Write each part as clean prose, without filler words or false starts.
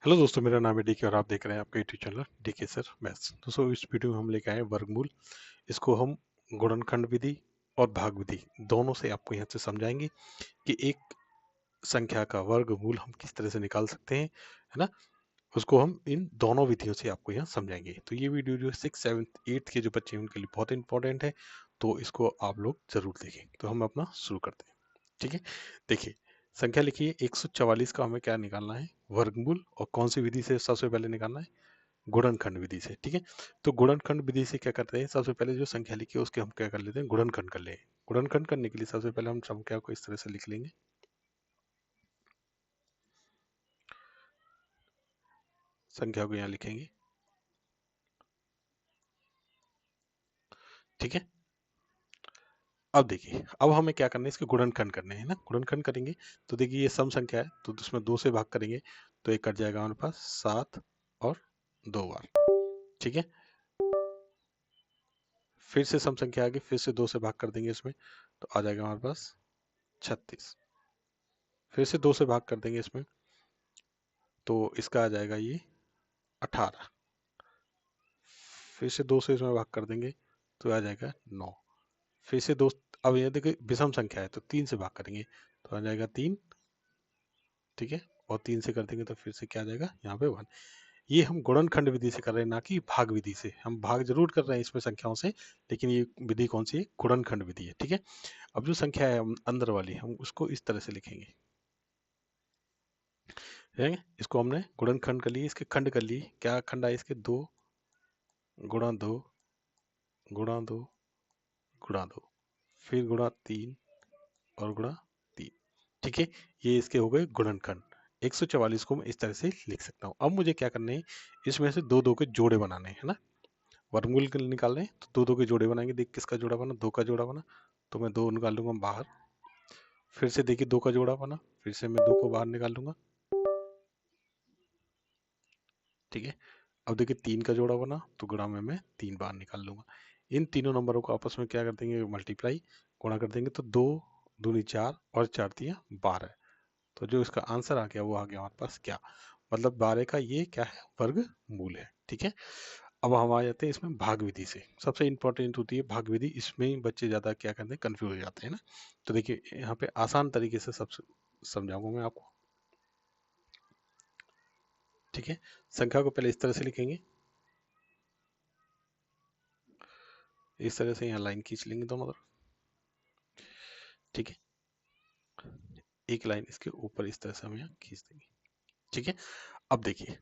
Hello दोस्तों, मेरा नाम है डीके और आप देख रहे हैं आपका YouTube channel DK sir maths. दोस्तों, इस वीडियो में हम लेके आए हैं वर्गमूल। इसको हम गुणनखंड विधि और भाग विधि दोनों से आपको यहाँ से समझाएंगे कि एक संख्या का वर्गमूल हम किस तरह से निकाल सकते हैं, है ना। उसको हम इन दोनों विधियों से आपको यहाँ समझाएंगे। तो ये वीडियो जो 6, 7, 8 के जो बच्चे हैं उनके लिए बहुत इंपॉर्टेंट है, तो इसको आप लोग जरूर देखें। तो हम अपना शुरू करते हैं। ठीक है, देखिए संख्या लिखिए 144 का हमें क्या निकालना है, वर्गमूल। और कौन सी विधि से सबसे पहले निकालना है, गुणनखंड विधि से। ठीक है, तो गुणनखंड विधि से क्या करते हैं, सबसे पहले जो संख्या लिखी है उसके हम क्या कर लेते हैं, गुणनखंड कर ले। गुणनखंड करने के लिए सबसे पहले हम संख्या को इस तरह से लिख लेंगे। संख्या को यहाँ लिखेंगे। ठीक है, अब देखिए, अब हमें क्या करना है, इसके गुणनखंड करने हैं ना। गुणनखंड करेंगे तो देखिए ये सम संख्या है, तो उसमें 2 से भाग करेंगे तो एक कट जाएगा हमारे पास 7 और 2 बार। ठीक है, फिर से सम संख्या आ गई, फिर से 2 से भाग कर देंगे इसमें तो आ जाएगा हमारे पास 36। फिर से 2 से भाग कर देंगे इसमें तो इसका आ जाएगा ये 18। फिर से 2 से इसमें भाग कर देंगे तो आ जाएगा 9। फिर से 2, अब ये देखिए विषम संख्या है तो 3 से भाग करेंगे तो आ जाएगा 3। ठीक है, और 3 से कर देंगे तो फिर से क्या आ जाएगा यहाँ पे 1। ये हम गुणनखंड विधि से कर रहे हैं, ना कि भाग विधि से। हम भाग जरूर कर रहे हैं इसमें संख्याओं से, लेकिन ये विधि कौन सी है, गुणनखंड विधि है। ठीक है, अब जो संख्या है अंदर वाली हम उसको इस तरह से लिखेंगे। है, इसको हमने गुणनखंड कर लिए, इसके खंड कर लिए। क्या खंड आए इसके, 2 गुणा 2 गुणा 2 गुणा 2, फिर गुणा 3 और गुणा 3। ठीक है, ये इसके हो गए गुणनखंड। 144 को मैं इस तरह से लिख सकता हूँ। अब मुझे क्या करना है, इसमें से दो दो के जोड़े बनाने हैं, है ना। वर्गमूल निकाल रहे हैं तो दो दो के जोड़े बनाएंगे। देख किसका जोड़ा बना, 2 का जोड़ा बना तो मैं 2 निकाल लूंगा बाहर। फिर से देखिए 2 का जोड़ा बना, फिर से मैं 2 को बाहर निकाल लूंगा। ठीक है, अब देखिए 3 का जोड़ा बना तो गुणा में मैं 3 बार निकाल लूंगा। इन तीनों नंबरों को आपस में क्या कर देंगे, मल्टीप्लाई, गुणा कर देंगे तो 2 दूनी 4 और 4 तिया 12। तो जो इसका आंसर आ गया वो आ गया हमारे पास क्या, मतलब 12 का ये क्या है, वर्ग मूल है। ठीक है, अब हम आ जाते हैं इसमें भाग विधि से। सबसे इंपॉर्टेंट होती है भाग विधि, इसमें बच्चे ज्यादा क्या करते हैं, कंफ्यूज हो जाते हैं ना। तो देखिए यहाँ पे आसान तरीके से सबसे समझाऊंगा मैं आपको। ठीक है, संख्या को पहले इस तरह से लिखेंगे, इस तरह से यहाँ लाइन खींच लेंगे दोनों तरफ। ठीक है, एक लाइन इसके ऊपर इस तरह से हम यहाँ खींच देंगे। ठीक है, अब देखिए,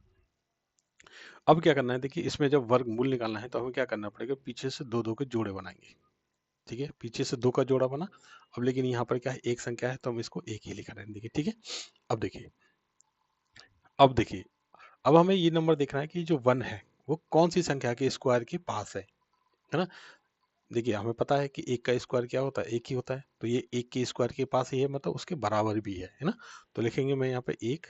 अब क्या करना है, देखिए इसमें जब वर्गमूल निकालना है तो हमें क्या करना पड़ेगा, पीछे से दो दो के जोड़े बनाएंगे। ठीक है, पीछे से 2 का जोड़ा बना। अब लेकिन यहाँ पर क्या है, एक संख्या है तो हम इसको एक ही लिखा रहे हैं। देखिए, ठीक है, अब देखिए, अब देखिए, अब हमें ये नंबर देखना है कि जो 1 है वो कौन सी संख्या के स्क्वायर के पास है ना। देखिए हमें पता है कि एक का स्क्वायर क्या होता है, एक ही होता है, तो ये एक के स्क्वायर के पास ही है, मतलब उसके बराबर भी है ना। तो लिखेंगे मैं यहाँ पे एक।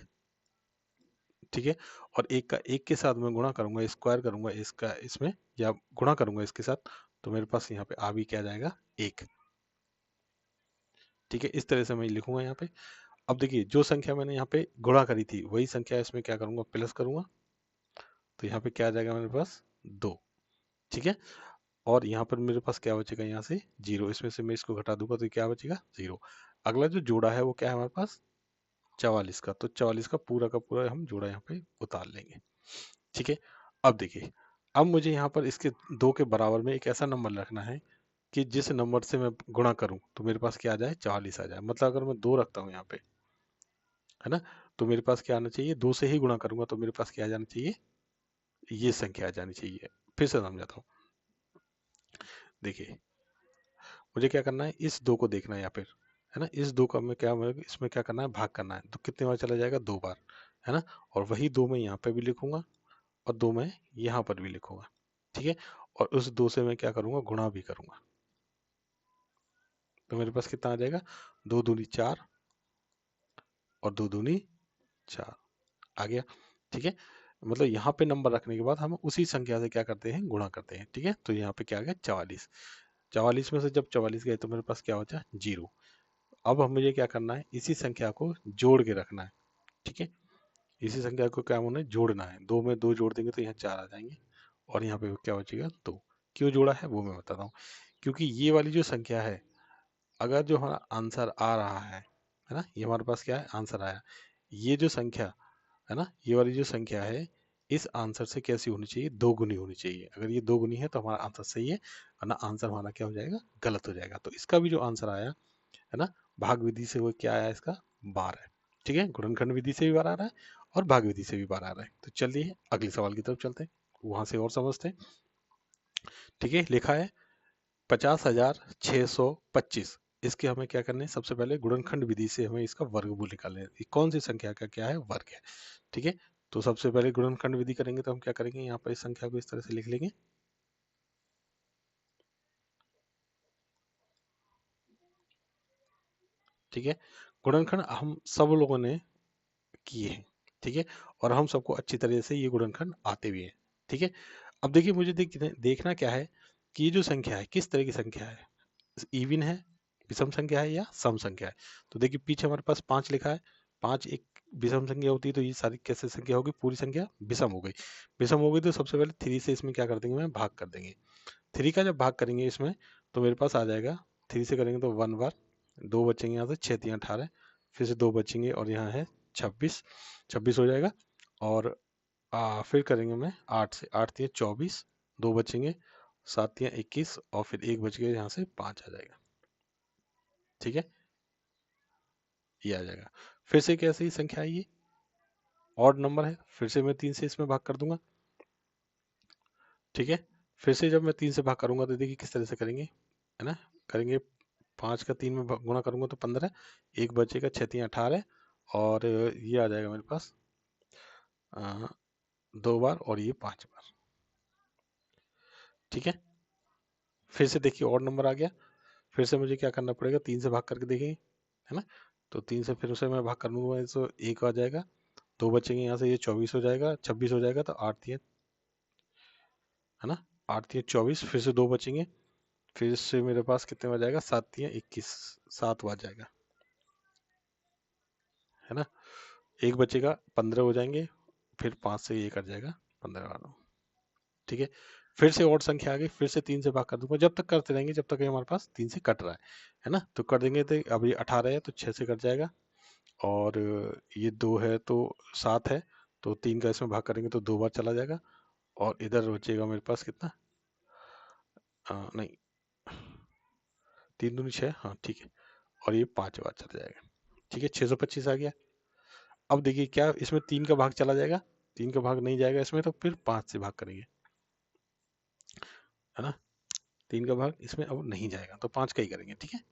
ठीक है, और एक का एक के साथ मैं गुणा करूंगा, स्क्वायर करूंगा इसका इसमें, या गुणा करूंगा इसके साथ, तो मेरे पास यहाँ पे आ भी क्या जाएगा, एक। ठीक है, इस तरह से मैं लिखूंगा यहाँ पे। अब देखिए जो संख्या मैंने यहाँ पे गुणा करी थी वही संख्या इसमें क्या करूंगा, प्लस करूंगा, तो यहाँ पे क्या आ जाएगा मेरे पास, 2। ठीक है, और यहाँ पर मेरे पास क्या बचेगा, यहाँ से 0, इसमें से मैं इसको घटा दूंगा तो क्या बचेगा, 0। अगला जो जोड़ा है वो क्या है हमारे पास, 44 का, तो 44 का पूरा हम जोड़ा यहाँ पे उतार लेंगे। ठीक है, अब देखिए, अब मुझे यहाँ पर इसके 2 के बराबर में एक ऐसा नंबर रखना है कि जिस नंबर से मैं गुणा करूं तो मेरे पास क्या आ जाए, 44 आ जाए। मतलब अगर मैं 2 रखता हूँ यहाँ पे, है ना, तो मेरे पास क्या आना चाहिए, 2 से ही गुणा करूंगा तो मेरे पास क्या आ जाना चाहिए, ये संख्या आ जानी चाहिए। फिर से समझाता हूँ, देखिए मुझे क्या करना है, इस 2 को देखना है या फिर, है ना, इस 2 का मैं क्या, इसमें क्या करना है, भाग करना है। तो कितने बार चला जाएगा, 2 बार, है ना। और वही 2 मैं यहाँ पे भी लिखूंगा और 2 मैं यहाँ पर भी लिखूंगा। ठीक है, और उस 2 से मैं क्या करूंगा, गुणा भी करूंगा, तो मेरे पास कितना आ जाएगा, 2 दूनी 4 और 2 दूनी 4 आ गया। ठीक है, मतलब यहाँ पे नंबर रखने के बाद हम उसी संख्या से क्या करते हैं, गुणा करते हैं। ठीक है, तो यहाँ पे क्या आ गया, 44। 44 में से जब 44 गए तो मेरे पास क्या बचा, 0। अब हम मुझे क्या करना है, इसी संख्या को जोड़ के रखना है। ठीक है, इसी संख्या को क्या होना है, जोड़ना है। 2 में 2 जोड़ देंगे तो यहाँ 4 आ जाएंगे और यहाँ पे क्या बचेगा 2। क्यों जोड़ा है वो मैं बताता हूँ। क्योंकि ये वाली जो संख्या है, अगर जो हमारा आंसर आ रहा है ना, ये हमारे पास क्या है, आंसर आया। ये जो संख्या है ना, ये वाली जो संख्या है, इस आंसर से कैसी होनी चाहिए, दो गुनी होनी चाहिए। अगर ये दो गुनी है तो हमारा आंसर सही है, वरना आंसर हमारा क्या हो जाएगा, गलत हो जाएगा। तो इसका भी जो आंसर आया है ना, भाग विधि से वो क्या आया, इसका 12। ठीक है, गुणनखंड विधि से भी बार आ रहा है और भाग विधि से भी बार आ रहा है। तो चलिए अगले सवाल की तरफ चलते हैं, वहां से और समझते हैं। ठीक है, लिखा है 50,625। इसके हमें क्या करना है, सबसे पहले गुणनखंड विधि से हमें इसका वर्गमूल निकालना है। ये कौन सी संख्या का क्या है, वर्ग है। ठीक है, तो सबसे पहले गुणनखंड विधि करेंगे तो हम क्या करेंगे, यहाँ पर इस संख्या को इस तरह से लिख लेंगे। ठीक है, गुणनखंड हम सब लोगों ने किए हैं। ठीक है, और हम सबको अच्छी तरह से ये गुणनखंड आते भी हैं। ठीक है, अब देखिए मुझे देखना क्या है कि ये जो संख्या है किस तरह की संख्या है, इवन है, विषम संख्या है या सम संख्या है। तो देखिए पीछे हमारे पास 5 लिखा है। 5 एक विषम संख्या होती है, तो ये सारी कैसे संख्या होगी, पूरी संख्या विषम हो गई। विषम हो गई तो सबसे पहले 3 से इसमें क्या कर देंगे, मैं भाग कर देंगे। 3 का जब भाग करेंगे इसमें तो मेरे पास आ जाएगा, 3 से करेंगे तो 1 बार, 2 बचेंगे यहाँ से, 6 3 18, फिर से 2 बचेंगे और यहाँ है 26, 26 हो जाएगा। और फिर करेंगे मैं 8 से, 8 3 24, 2 बचेंगे, 7 3 21 और फिर 1 बच गया, यहाँ से 5 आ जाएगा। ठीक है, ये आ जाएगा। फिर से कैसे ही संख्या है, ये ऑड नंबर है, फिर से मैं 3 से इसमें भाग कर दूंगा। ठीक है, फिर से जब मैं 3 से भाग करूंगा तो देखिए किस तरह से करेंगे, है ना, करेंगे 5 का 3 में गुणा करूंगा तो 15, एक बचेगा, 6 3 18 और ये आ जाएगा मेरे पास 2 बार और ये 5 बार। ठीक है, फिर से देखिए और नंबर आ गया। फिर से मुझे क्या करना पड़ेगा, 3 से भाग करके देखेंगे, है ना। तो 3 से फिर उसे मैं भाग कर लूंगा तो 1 आ जाएगा, 2 बचेंगे, यहाँ से ये 24 हो जाएगा, 26 हो जाएगा, तो 8 3 है ना, 8 3 24, फिर से 2 बचेंगे, फिर से मेरे पास कितने बच जाएगा, 7 3 21, 7 बच जाएगा, है ना। एक बचेगा, 15 हो जाएंगे, फिर 5 से ये कट जाएगा, 15 वाला। ठीक है, फिर से और संख्या आ गई, फिर से 3 से भाग कर दूंगा, जब तक करते रहेंगे जब तक ये हमारे पास 3 से कट रहा है ना। तो कर देंगे तो अब ये 18 है तो 6 से कट जाएगा, और ये 2 है तो 7 है, तो 3 का इसमें भाग करेंगे तो 2 बार चला जाएगा, और इधर बचेगा मेरे पास कितना, नहीं, 3 दूनी 6, हाँ ठीक है, और ये 5 बार चला जाएगा। ठीक है, 625 आ गया। अब देखिए क्या इसमें 3 का भाग चला जाएगा, 3 का भाग नहीं जाएगा इसमें, तो फिर 5 से भाग करेंगे, है ना। 3 का भाग इसमें अब नहीं जाएगा तो 5 का ही करेंगे। ठीक है,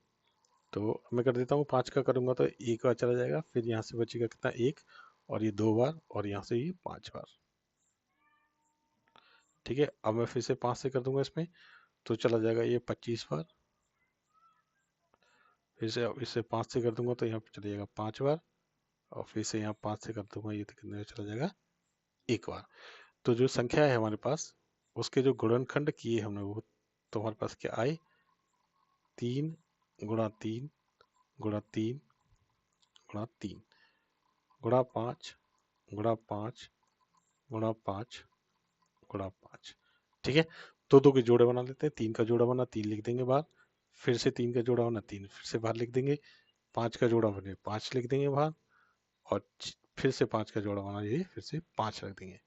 तो मैं कर देता हूँ, 5 का करूंगा तो 1 बार चला जाएगा, फिर यहाँ से बचेगा कितना, 1, और ये 2 बार, और यहाँ से ये 5 बार। ठीक है, अब मैं फिर से 5 से कर दूंगा इसमें, तो चला जाएगा ये 25 बार। फिर से अब इससे 5 से कर दूंगा तो यहाँ पे चला जाएगा 5 बार, और फिर से यहाँ 5 से कर दूंगा ये तो कितने में चला जाएगा, 1 बार। तो जो संख्या है हमारे पास, उसके जो गुणनखंड किए हमने वो, तो हमारे पास क्या आए, 3 गुणा 3 गुणा 3 गुणा 3 गुणा 5 गुणा 5 गुणा 5 गुणा 5। ठीक है, दो दो के जोड़े बना लेते हैं, 3 का जोड़ा बना 3 लिख देंगे बाहर, फिर से 3 का जोड़ा बना 3 फिर से बाहर लिख देंगे, 5 का जोड़ा बने 5 लिख देंगे बाहर, और फिर से 5 का जोड़ा बना ये फिर से 5 रख देंगे।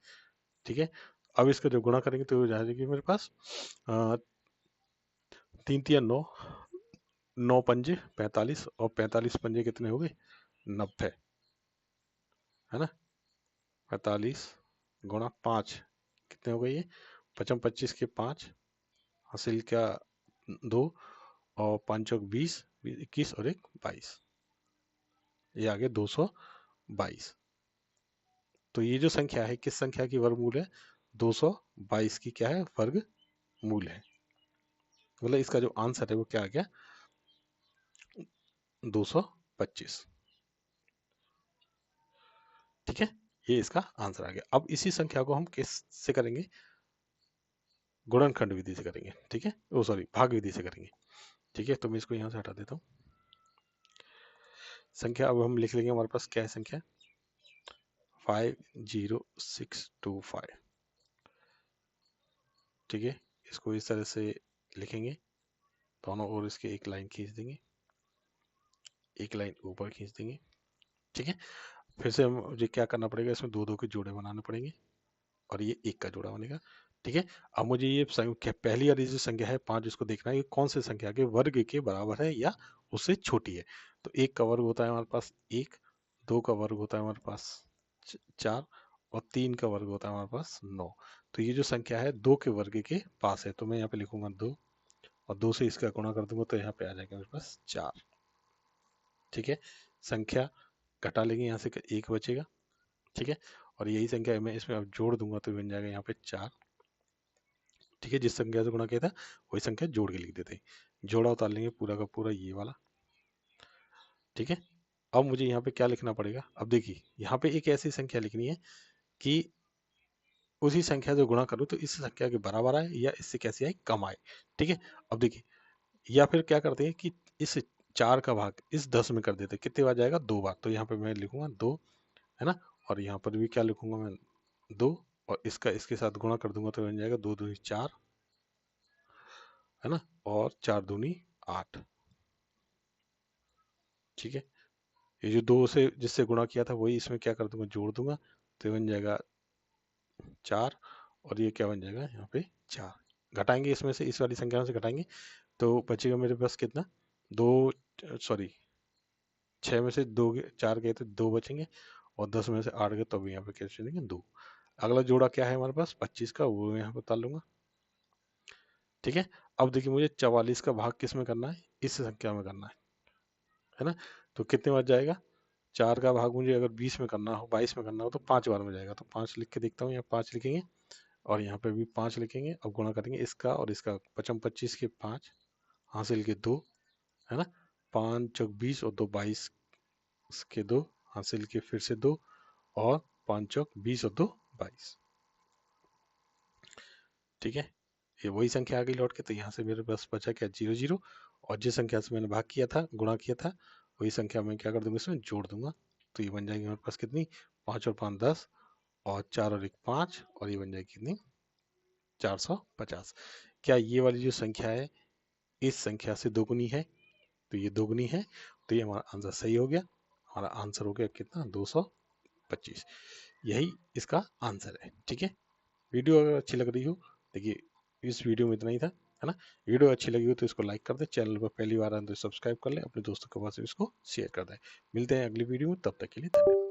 ठीक है, अब इसका जो गुणा करेंगे तो हो जाएगी मेरे पास 3 3 9, 9 पंजे 45, और 45 पंजे कितने हो गए, 90, है ना। 45 गुणा 5 कितने हो गए ये, 55 25 के 5, हासिल क्या 2, और 5 चौक 20, 21 और एक 22, ये आगे 222। तो ये जो संख्या है किस संख्या की वर्गमूल है, 222 की क्या है, वर्ग मूल है। मतलब इसका जो आंसर है वो क्या आ गया, 225। ठीक है, ये इसका आंसर आ गया। अब इसी संख्या को हम किस से करेंगे, गुणनखंड विधि से करेंगे। ठीक है, ओ सॉरी, भाग विधि से करेंगे। ठीक है, तो मैं इसको यहाँ से हटा देता हूँ। संख्या अब हम लिख लेंगे, हमारे पास क्या है संख्या, 50625। ठीक है, इसको इस तरह से लिखेंगे, दोनों ओर इसके एक लाइन खींच देंगे, एक लाइन ऊपर खींच देंगे। ठीक है, फिर से मुझे क्या करना पड़ेगा, इसमें दो दो के जोड़े बनाने पड़ेंगे और ये एक का जोड़ा बनेगा। ठीक है, अब मुझे ये संख्या, पहली वाली जो संख्या है 5, इसको देखना है ये कौन से संख्या के वर्ग के बराबर है या उससे छोटी है। तो 1 का वर्ग होता है हमारे पास 1, 2 का वर्ग होता है हमारे पास 4 और 3 का वर्ग होता है हमारे पास 9। तो ये जो संख्या है 2 के वर्ग के पास है, तो मैं यहाँ पे लिखूंगा 2 और 2 से इसका गुणा कर दूंगा तो यहाँ पे आ जाएगा मेरे पास 4। ठीक है, संख्या घटा लेंगे यहाँ से, 1 बचेगा। ठीक है, और यही संख्या मैं इसमें अब जोड़ दूंगा तो बन जाएगा यहाँ पे 4। ठीक है, जिस संख्या से गुणा किया था वही संख्या जोड़ के लिख देते हैं, जोड़ा उतार लेंगे पूरा का पूरा ये वाला। ठीक है, अब मुझे यहाँ पे क्या लिखना पड़ेगा, अब देखिए यहाँ पे एक ऐसी संख्या लिखनी है कि उसी संख्या से गुणा करूँ तो इस संख्या के बराबर आए या इससे कैसे आए, कम आए। ठीक है, अब देखिए, या फिर क्या करते हैं कि इस 4 का भाग इस 10 में कर देते हैं, कितने बार जाएगा, 2 बार। तो यहाँ पे मैं लिखूंगा 2, है ना, और यहाँ पर भी क्या लिखूंगा मैं, 2, और इसका इसके साथ गुणा कर दूंगा तो बन जाएगा 2 दूनी 4, है ना, और 4 दूनी 8। ठीक है, ये जो 2 से जिससे गुणा किया था वही इसमें क्या कर दूंगा, जोड़ दूंगा तो बन जाएगा 4, और ये क्या बन जाएगा यहाँ पे 4। घटाएंगे इसमें से, इस वाली संख्या से घटाएंगे तो बचेगा मेरे पास कितना, 2, सॉरी 6 में से 2 4 गए तो 2 बचेंगे, और 10 में से 8 गए तो अभी यहाँ पे क्या चलेंगे, 2। अगला जोड़ा क्या है हमारे पास 25 का, वो यहाँ पे उतार लूंगा। ठीक है, अब देखिए मुझे 44 का भाग किस में करना है, इस संख्या में करना है ना। तो कितने बार जाएगा, 4 का भाग मुझे अगर 20 में करना हो, 22 में करना हो तो 5 बार में जाएगा। तो 5 लिख के देखता हूँ, यहाँ 5 लिखेंगे और यहाँ पे भी 5 लिखेंगे। अब गुणा करेंगे इसका और इसका, 55 25 के 5 हासिल के 2, है ना, 5 चौक 20 और 2 22 के 2 हासिल के फिर से 2, और 5 चौक 20 और 2 22। ठीक है, ये वही संख्या आ गई लौट के, तो यहाँ से मेरे पास बचा क्या, 0 0, और जिस संख्या से मैंने भाग किया था, गुणा किया था, वही संख्या मैं क्या कर दूंगा, इसमें जोड़ दूंगा। तो ये बन जाएगी मेरे पास कितनी, 5 और 5 10, और 4 और 1 5, और ये बन जाएगी कितनी, 450। क्या ये वाली जो संख्या है इस संख्या से दोगुनी है, तो ये दोगुनी है, तो ये हमारा आंसर सही हो गया। हमारा आंसर हो गया कितना, 225। यही इसका आंसर है। ठीक है, वीडियो अगर अच्छी लग रही हो, देखिए इस वीडियो में इतना ही था, है ना। वीडियो अच्छी लगी हो तो इसको लाइक कर दे, चैनल पर पहली बार आए तो सब्सक्राइब कर ले, अपने दोस्तों के पास इसको शेयर कर दे। मिलते हैं अगली वीडियो में, तब तक के लिए धन्यवाद।